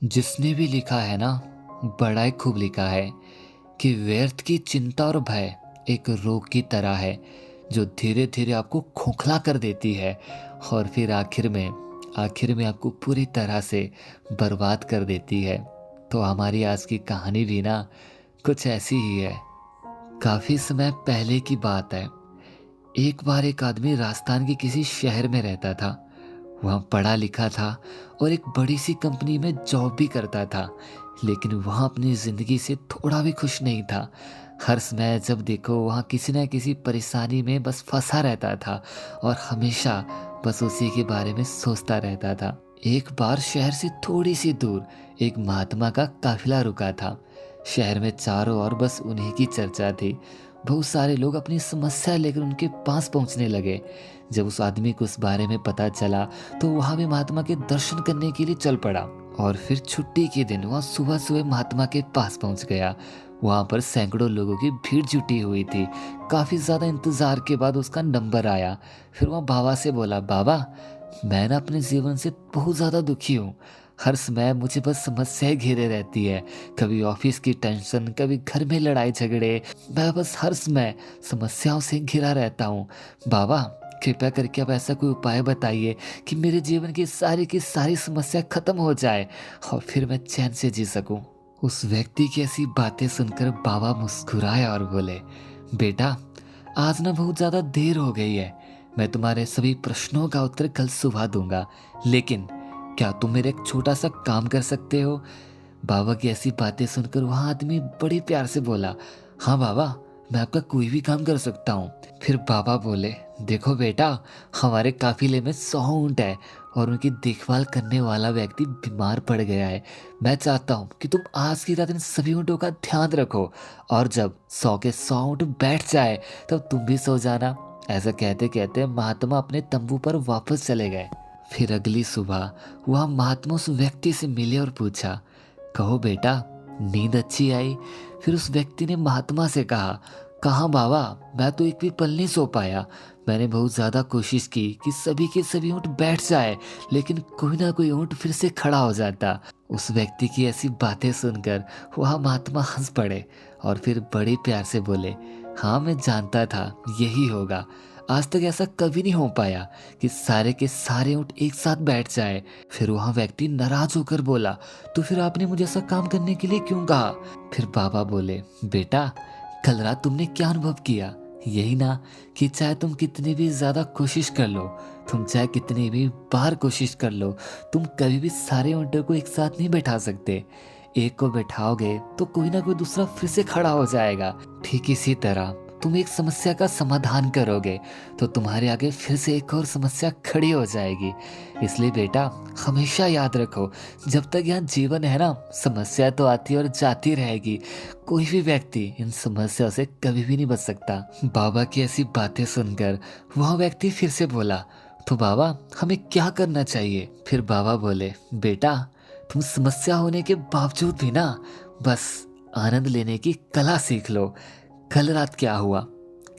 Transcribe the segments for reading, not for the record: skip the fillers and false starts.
जिसने भी लिखा है ना, बड़ा ही खूब लिखा है कि व्यर्थ की चिंता और भय एक रोग की तरह है जो धीरे धीरे आपको खोखला कर देती है और फिर आखिर में आपको पूरी तरह से बर्बाद कर देती है। तो हमारी आज की कहानी भी ना कुछ ऐसी ही है। काफी समय पहले की बात है। एक बार एक आदमी राजस्थान के किसी शहर में रहता था। वहाँ पढ़ा लिखा था और एक बड़ी सी कंपनी में जॉब भी करता था, लेकिन वहाँ अपनी ज़िंदगी से थोड़ा भी खुश नहीं था। हर समय जब देखो वहाँ किसी न किसी परेशानी में बस फंसा रहता था और हमेशा बस उसी के बारे में सोचता रहता था। एक बार शहर से थोड़ी सी दूर एक महात्मा का काफिला रुका था। शहर में चारों ओर बस उन्हीं की चर्चा थी। बहुत सारे लोग अपनी समस्या लेकर उनके पास पहुंचने लगे। जब उस आदमी को उस बारे में पता चला तो वहां भी महात्मा के दर्शन करने के लिए चल पड़ा और फिर छुट्टी के दिन वह सुबह सुबह महात्मा के पास पहुंच गया। वहां पर सैकड़ों लोगों की भीड़ जुटी हुई थी। काफी ज्यादा इंतजार के बाद उसका नंबर आया। फिर वह बाबा से बोला, बाबा, मैं ना अपने जीवन से बहुत ज्यादा दुखी हूँ। हर समय मुझे बस समस्याएं घेरे रहती है। कभी ऑफिस की टेंशन, कभी घर में लड़ाई झगड़े। मैं बस हर समय समस्याओं से घिरा रहता हूँ। बाबा, कृपया करके आप ऐसा कोई उपाय बताइए कि मेरे जीवन की सारी समस्या खत्म हो जाए और फिर मैं चैन से जी सकूं। उस व्यक्ति की ऐसी बातें सुनकर बाबा मुस्कुराए और बोले, बेटा, आज ना बहुत ज्यादा देर हो गई है। मैं तुम्हारे सभी प्रश्नों का उत्तर कल सुबह दूंगा, लेकिन क्या तुम मेरे एक छोटा सा काम कर सकते हो? बाबा की ऐसी बातें सुनकर वह आदमी बड़े प्यार से बोला, हाँ बाबा, मैं आपका कोई भी काम कर सकता हूँ। फिर बाबा बोले, देखो बेटा, हमारे काफिले में 100 ऊँट है और उनकी देखभाल करने वाला व्यक्ति बीमार पड़ गया है। मैं चाहता हूँ कि तुम आज की रात इन सभी ऊँटों का ध्यान रखो और जब 100 के 100 ऊँट बैठ जाए तब तुम भी सो जाना। ऐसा कहते कहते महात्मा अपने तंबू पर वापस चले गए। फिर अगली सुबह वह महात्मा उस व्यक्ति से मिले और पूछा, कहो बेटा, नींद अच्छी आई? फिर उस व्यक्ति ने महात्मा से कहा, कहाँ बाबा, मैं तो एक भी पल नहीं सो पाया। मैंने बहुत ज्यादा कोशिश की कि सभी के सभी ऊँट बैठ जाए, लेकिन कोई ना कोई ऊँट फिर से खड़ा हो जाता। उस व्यक्ति की ऐसी बातें सुनकर वह महात्मा हंस पड़े और फिर बड़े प्यार से बोले, हाँ, मैं जानता था यही होगा। आज तक ऐसा कभी नहीं हो पाया कि सारे के सारे ऊँट एक साथ बैठ जाए। फिर वह व्यक्ति नाराज होकर बोला, तो फिर आपने मुझे ऐसा काम करने के लिए क्यों कहा? फिर बाबा बोले, बेटा, कल रात तुमने क्या अनुभव किया? यही ना कि चाहे तुम कितनी भी ज्यादा कोशिश कर लो, तुम चाहे कितनी भी बार कोशिश कर लो, तुम कभी भी सारे ऊँटों को एक साथ नहीं बैठा सकते। एक को बैठाओगे तो कोई ना कोई दूसरा फिर से खड़ा हो जाएगा। ठीक इसी तरह तुम एक समस्या का समाधान करोगे तो तुम्हारे आगे फिर से एक और समस्या खड़ी हो जाएगी। इसलिए बेटा, हमेशा याद रखो, जब तक यहाँ जीवन है ना, समस्या तो आती और जाती रहेगी। कोई भी व्यक्ति इन समस्याओं से कभी भी नहीं बच सकता। बाबा की ऐसी बातें सुनकर वह व्यक्ति फिर से बोला, तो बाबा, हमें क्या करना चाहिए? फिर बाबा बोले, बेटा, तुम समस्या होने के बावजूद भी ना बस आनंद लेने की कला सीख लो। कल रात क्या हुआ?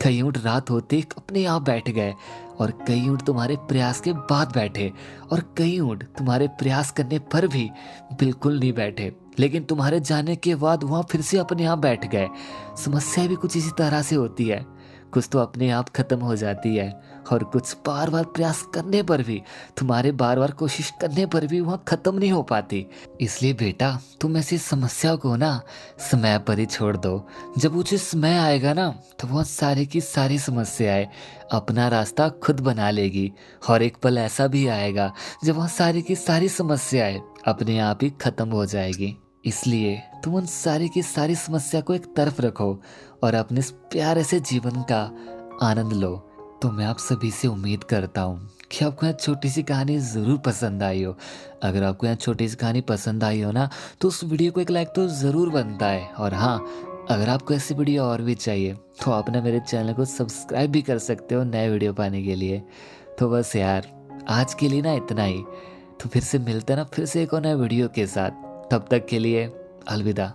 कई ऊँट रात होते ही अपने आप बैठ गए और कई ऊँट तुम्हारे प्रयास के बाद बैठे और कई ऊँट तुम्हारे प्रयास करने पर भी बिल्कुल नहीं बैठे, लेकिन तुम्हारे जाने के बाद वहां फिर से अपने आप बैठ गए। समस्या भी कुछ इसी तरह से होती है। कुछ तो अपने आप खत्म हो जाती है और कुछ बार बार प्रयास करने पर भी, तुम्हारे बार बार कोशिश करने पर भी वहां खत्म नहीं हो पाती। इसलिए बेटा, तुम ऐसी समस्या को ना समय पर ही छोड़ दो। जब उचित समय आएगा ना तो वह सारी की सारी समस्याएं अपना रास्ता खुद बना लेगी और एक पल ऐसा भी आएगा जब वह सारी की सारी समस्याएं अपने आप ही खत्म हो जाएगी। इसलिए तुम उन सारी की सारी समस्या को एक तरफ रखो और अपने इस प्यारे से जीवन का आनंद लो। तो मैं आप सभी से उम्मीद करता हूँ कि आपको यह छोटी सी कहानी ज़रूर पसंद आई हो। अगर आपको यह छोटी सी कहानी पसंद आई हो ना, तो उस वीडियो को एक लाइक तो ज़रूर बनता है। और हाँ, अगर आपको ऐसी वीडियो और भी चाहिए तो आप ना मेरे चैनल को सब्सक्राइब भी कर सकते हो नए वीडियो पाने के लिए। तो बस यार, आज के लिए ना इतना ही। तो फिर से मिलते हैं ना, फिर से एक और नए वीडियो के साथ। तब तक के लिए अलविदा।